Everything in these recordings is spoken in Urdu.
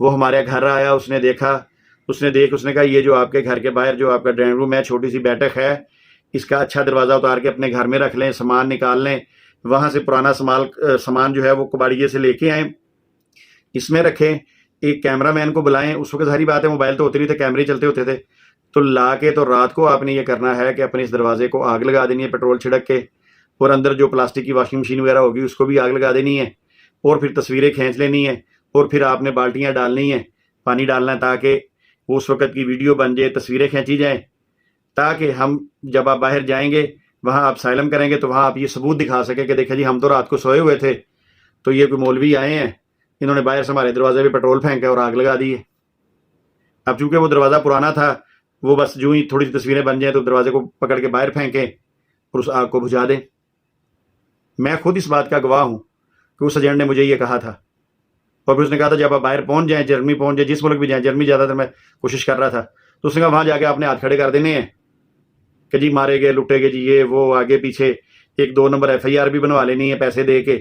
وہ ہمارے گھر آیا, اس نے دیکھا, اس نے کہا یہ جو آپ کے گھر کے باہر جو آپ کا ڈرائنگ روم ہے, چھوٹی سی بیٹھک ہے, اس کا اچھا دروازہ اتار کے اپنے گھر میں رکھ لیں, سامان نکال لیں, وہاں سے پرانا سامان جو ہے وہ کباڑیے سے لے کے آئیں, اس میں رکھیں, ایک کیمرہ مین کو بلائیں. اس وقت ساری بات ہے موبائل تو ہوتے نہیں تھے, کیمرے چلتے ہوتے تھے, تو لا کے تو رات کو آپ نے یہ کرنا ہے کہ اپنے اس دروازے کو آگ لگا دینی ہے پیٹرول چھڑک کے, اور اندر جو پلاسٹک کی واشنگ مشین وغیرہ ہوگی اس کو بھی آگ لگا دینی ہے, اور پھر تصویریں کھینچ لینی ہے, اور پھر آپ نے بالٹیاں ڈالنی ہیں, پانی ڈالنا ہے تاکہ اس وقت کی ویڈیو بن جائے, تصویریں کھینچی جائیں, تاکہ ہم جب آپ باہر جائیں گے وہاں آپ سائلم کریں گے تو وہاں آپ یہ ثبوت دکھا سکیں کہ دیکھیں جی ہم تو رات کو سوئے ہوئے تھے, تو یہ کوئی مولوی آئے ہیں, انہوں نے باہر سے ہمارے دروازے پہ پیٹرول پھینکا اور آگ لگا دی ہے. اب چونکہ وہ دروازہ پرانا تھا, وہ بس جو ہی تھوڑی سی تصویریں بن جائیں تو دروازے کو پکڑ کے باہر پھینکیں اور اس آگ کو بجھا دیں. میں خود اس بات کا گواہ ہوں کہ اس ایجنٹ نے مجھے یہ کہا تھا, اور پھر اس نے کہا تھا جب آپ باہر پہنچ جائیں, جرمنی پہنچ جائیں, جس ملک بھی جائیں, جرمنی زیادہ تر میں کوشش کر رہا تھا, تو اس نے کہا وہاں جا کے آپ نے ہاتھ کھڑے کر دینے ہیں کہ جی مارے گئے, لٹے گئے, جی یہ وہ, آگے پیچھے 1-2 نمبر FIR بھی بنوا لینی ہے پیسے دے کے,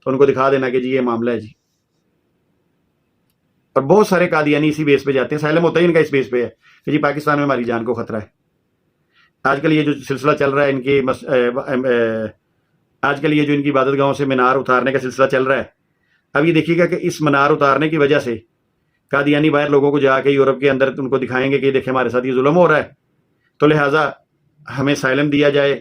تو ان کو دکھا دینا کہ جی یہ معاملہ ہے جی. اور بہت سارے قادیانی اسی بیس پہ جاتے ہیں, سائلم ہوتا ہی ان کا اس بیس پہ ہے کہ جی پاکستان میں ہماری جان کو خطرہ ہے. آج کل یہ جو سلسلہ چل رہا ہے ان کے آج کل یہ جو ان کی عبادت گاہوں سے مینار اتارنے کا سلسلہ چل رہا ہے, اب یہ دیکھیے گا کہ اس مینار اتارنے کی وجہ سے قادیانی باہر لوگوں کو جا کے یورپ کے اندر ان کو دکھائیں گے کہ دیکھیں ہمارے ساتھ یہ ظلم ہو رہا ہے, تو لہٰذا ہمیں سائلم دیا جائے,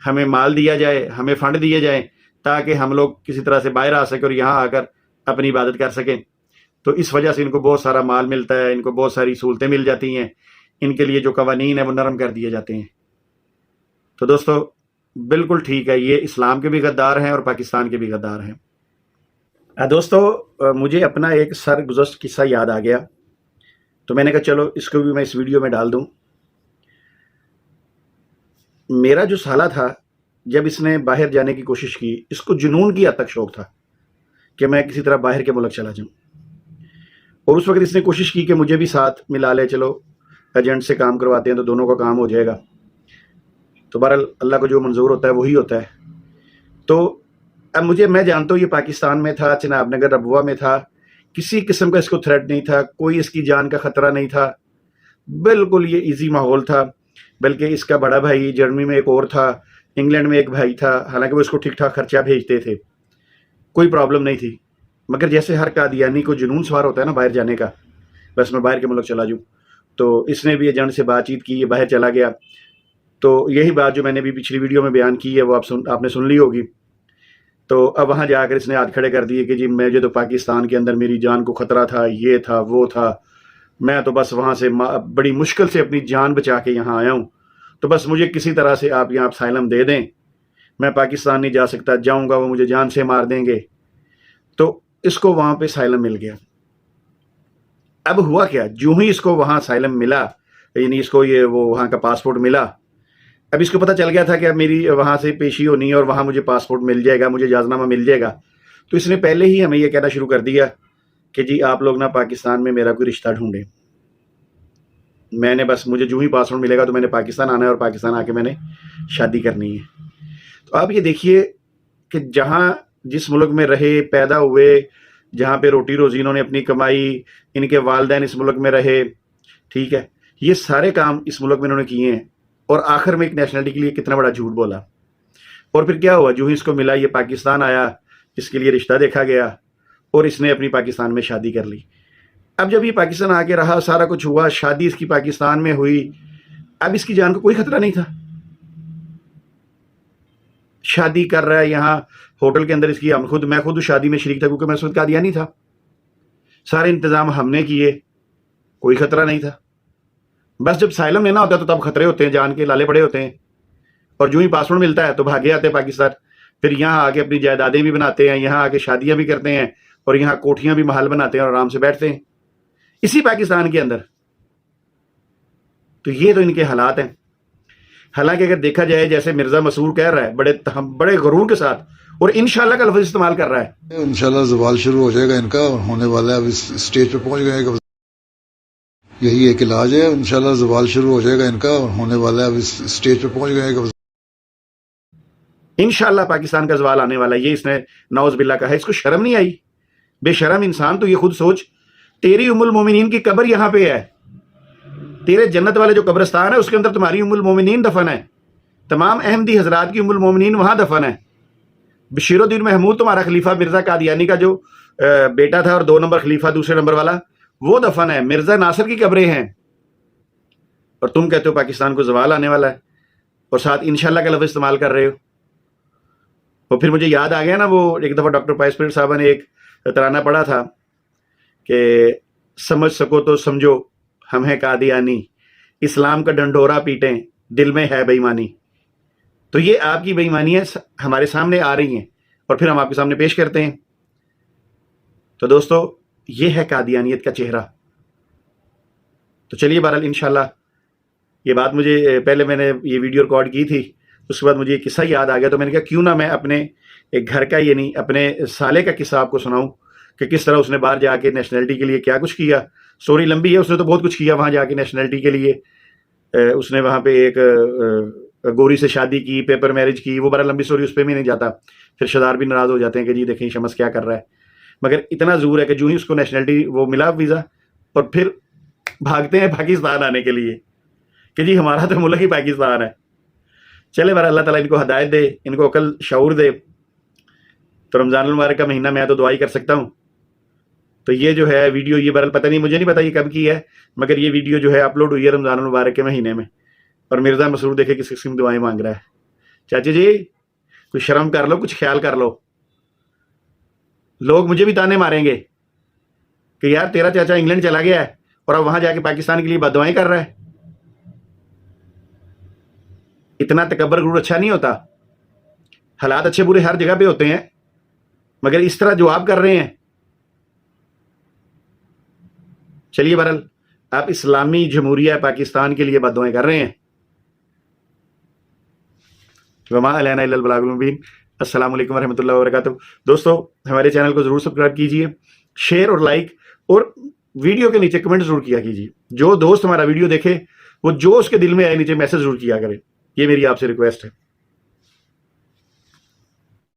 ہمیں مال دیا جائے, ہمیں فنڈ دیے جائیں تاکہ ہم لوگ کسی طرح سے باہر آ سکیں اور یہاں آ کر اپنی عبادت کر سکیں. تو اس وجہ سے ان کو بہت سارا مال ملتا ہے, ان کو بہت ساری سہولتیں مل جاتی ہیں, ان کے لیے جو قوانین ہیں وہ نرم کر دیے جاتے ہیں. تو دوستو بالکل ٹھیک ہے, یہ اسلام کے بھی غدار ہیں اور پاکستان کے بھی غدار ہیں. دوستو مجھے اپنا ایک سرگزشت قصہ یاد آ گیا, تو میں نے کہا چلو اس کو بھی میں اس ویڈیو میں ڈال دوں. میرا جو سالہ تھا جب اس نے باہر جانے کی کوشش کی, اس کو جنون کی حد تک شوق تھا کہ میں کسی طرح باہر کے ملک چلا جاؤں, اور اس وقت اس نے کوشش کی کہ مجھے بھی ساتھ ملا لے, چلو ایجنٹ سے کام کرواتے ہیں تو دونوں کا کام ہو جائے گا. تو بہرحال اللہ کو جو منظور ہوتا ہے وہی ہوتا ہے. تو اب میں جانتا ہوں یہ پاکستان میں تھا, چناب نگر ربوہ میں تھا, کسی قسم کا اس کو تھریٹ نہیں تھا, کوئی اس کی جان کا خطرہ نہیں تھا, بالکل یہ ایزی ماحول تھا. بلکہ اس کا بڑا بھائی جرمنی میں ایک اور تھا, انگلینڈ میں ایک بھائی تھا, حالانکہ وہ اس کو ٹھیک ٹھاک خرچہ بھیجتے تھے, کوئی پرابلم نہیں تھی. مگر جیسے ہر قادیانی کو جنون سوار ہوتا ہے نا باہر جانے کا, بس میں باہر کے ملک چلا جاؤں, تو اس نے بھی ایجنٹ سے بات چیت کی, یہ باہر چلا گیا. تو یہی بات جو میں نے بھی پچھلی ویڈیو میں بیان کی ہے وہ آپ نے سن لی ہوگی. تو اب وہاں جا کر اس نے ہاتھ کھڑے کر دیے کہ جی مجھے تو پاکستان کے اندر میری جان کو خطرہ تھا, یہ تھا وہ تھا, میں تو بس وہاں سے بڑی مشکل سے اپنی جان بچا کے یہاں آیا ہوں, تو بس مجھے کسی طرح سے آپ یہاں سائلم دے دیں, میں پاکستان نہیں جا سکتا, جاؤں گا وہ مجھے جان سے مار دیں گے. تو اس کو وہاں پہ سائلم مل گیا. اب ہوا کیا, جو ہی اس کو وہاں سائلم ملا, یعنی اس کو یہ وہ وہاں کا پاسپورٹ ملا, اب اس کو پتہ چل گیا تھا کہ اب میری وہاں سے پیشی ہونی ہے اور وہاں مجھے پاسپورٹ مل جائے گا, مجھے اجازت نامہ مل جائے گا. تو اس نے پہلے ہی ہمیں یہ کہنا شروع کر دیا کہ جی آپ لوگ نا پاکستان میں میرا کوئی رشتہ ڈھونڈیں. میں نے بس مجھے جو ہی پاسپورٹ ملے گا تو میں نے پاکستان آنا ہے اور پاکستان آ کے میں نے شادی کرنی ہے. تو آپ یہ دیکھیے کہ جہاں جس ملک میں رہے, پیدا ہوئے, جہاں پہ روٹی روزی انہوں نے اپنی کمائی, ان کے والدین اس ملک میں رہے, ٹھیک ہے, یہ سارے کام اس ملک میں انہوں نے کیے ہیں, اور آخر میں ایک نیشنلٹی کے لیے کتنا بڑا جھوٹ بولا. اور پھر کیا ہوا, جو ہی اس کو ملا یہ پاکستان آیا, اس کے لیے رشتہ دیکھا گیا اور اس نے اپنی پاکستان میں شادی کر لی. اب جب یہ پاکستان آ کے رہا, سارا کچھ ہوا, شادی اس کی پاکستان میں ہوئی, اب اس کی جان کو کوئی خطرہ نہیں تھا. شادی کر رہا ہے یہاں ہوٹل کے اندر اس کی, میں خود اس شادی میں شریک تھا کیونکہ میں اس وقت قادیانی تھا, سارے انتظام ہم نے کیے, کوئی خطرہ نہیں تھا. بس جب سائلم لینا ہوتا ہے تو تب خطرے ہوتے ہیں, جان کے لالے پڑے ہوتے ہیں, اور جو ہی پاسپورٹ ملتا ہے تو بھاگے آتے ہیں پاکستان. پھر یہاں آ کے اپنی جائیدادیں بھی بناتے ہیں, یہاں آ کے شادیاں بھی کرتے ہیں, اور یہاں کوٹھیاں بھی محل بناتے ہیں اور آرام سے بیٹھتے ہیں اسی پاکستان کے اندر. تو یہ تو ان کے حالات ہیں. حالانکہ اگر دیکھا جائے جیسے مرزا مسرور کہہ رہا ہے بڑے غرور کے ساتھ, اور انشاءاللہ کا لفظ استعمال کر رہا ہے, انشاءاللہ زوال شروع ہو جائے گا ان کا, ہونے والا ہے, اب اس سٹیج پہ پہنچ گئے کہ یہی ایک علاج ہے. انشاءاللہ زوال شروع ہو جائے گا ان کا, ہونے والا ہے, اب اس سٹیج پہ پہنچ گئے کہ انشاءاللہ پاکستان کا زوال آنے والا ہے. یہ اس نے نعوذ باللہ کہا ہے. اس کو شرم نہیں آئی؟ بے شرم انسان. تو یہ خود سوچ تیری ام المومنین کی قبر یہاں پہ ہے, تیرے جنت والے جو قبرستان ہے اس کے اندر تمہاری ام المومنین دفن ہے, تمام احمدی حضرات کی ام المومنین وہاں دفن ہے. بشیر الدین محمود تمہارا خلیفہ مرزا قادیانی کا جو بیٹا تھا اور 2 نمبر خلیفہ دوسرے نمبر والا وہ دفن ہے. مرزا ناصر کی قبریں ہیں, اور تم کہتے ہو پاکستان کو زوال آنے والا ہے اور ساتھ انشاءاللہ کا لفظ استعمال کر رہے ہو. اور پھر مجھے یاد آ گیا نا, وہ ایک دفعہ ڈاکٹر پائس پیر صاحبہ نے ایک ترانہ پڑھا تھا کہ سمجھ سکو تو سمجھو ہم ہیں قادیانی, اسلام کا ڈنڈورا پیٹیں دل میں ہے بے ایمانی. تو یہ آپ کی بے ایمانیاں ہمارے سامنے آ رہی ہیں اور پھر ہم آپ کے سامنے پیش کرتے ہیں. تو دوستو یہ ہے قادیانیت کا چہرہ. تو چلیے بہرحال انشاءاللہ یہ بات مجھے پہلے میں نے یہ ویڈیو ریکارڈ کی تھی, اس کے بعد مجھے یہ قصہ یاد آ گیا, تو میں نے کہا کیوں نہ میں اپنے ایک گھر کا یعنی اپنے سالے کا قصہ آپ کو سناؤں کہ کس طرح اس نے باہر جا کے نیشنلٹی کے لیے کیا کچھ کیا. سٹوری لمبی ہے, اس نے تو بہت کچھ کیا وہاں جا کے نیشنلٹی کے لیے. اس نے وہاں پہ ایک گوری سے شادی کی, پیپر میرج کی, وہ بڑا لمبی سٹوری, اس پہ بھی نہیں جاتا. پھر شدار بھی ناراض ہو جاتے ہیں کہ جی دیکھیں شمس کیا کر رہا ہے. مگر اتنا ضرور ہے کہ جو ہی اس کو نیشنلٹی وہ ملا ویزا, اور پھر بھاگتے ہیں پاکستان آنے کے لیے کہ جی ہمارا تو ملک ہی پاکستان ہے. چلے بہرحال اللہ تعالیٰ ان کو ہدایت دے, ان کو عقل شعور دے. تو رمضان المبارک کا مہینہ میں تو دعا ہی کر سکتا ہوں. تو یہ جو ہے ویڈیو, یہ بہرحال پتہ نہیں, مجھے نہیں پتا یہ کب کی ہے, مگر یہ ویڈیو جو ہے اپلوڈ ہوئی ہے رمضان المبارک کے مہینے میں. اور مرزا مسرور دیکھے کس قسم دعائیں مانگ رہا ہے. چاچی جی کچھ شرم کر لو, کچھ خیال کر لو. لوگ مجھے بھی تانے ماریں گے کہ یار تیرا چاچا انگلینڈ چلا گیا ہے اور اب وہاں جا کے پاکستان کے لیے بد دعائیں کر رہا ہے. اتنا تکبر غرور اچھا نہیں ہوتا. حالات اچھے برے ہر جگہ پہ ہوتے ہیں, مگر اس طرح جو آپ کر رہے ہیں. چلیے بہرحال آپ اسلامی جمہوریہ پاکستان کے لیے بد دعائیں کر رہے ہیں. وما علینا الا البلاغ المبین. السلام علیکم ورحمۃ اللہ وبرکاتہ. دوستو ہمارے چینل کو ضرور سبسکرائب کیجیے, شیئر اور لائک, اور ویڈیو کے نیچے کمنٹ ضرور کیا کیجیے. جو دوست ہمارا ویڈیو دیکھے وہ جو اس کے دل میں آئے نیچے میسج ضرور کیا کرے. یہ میری آپ سے ریکویسٹ ہے.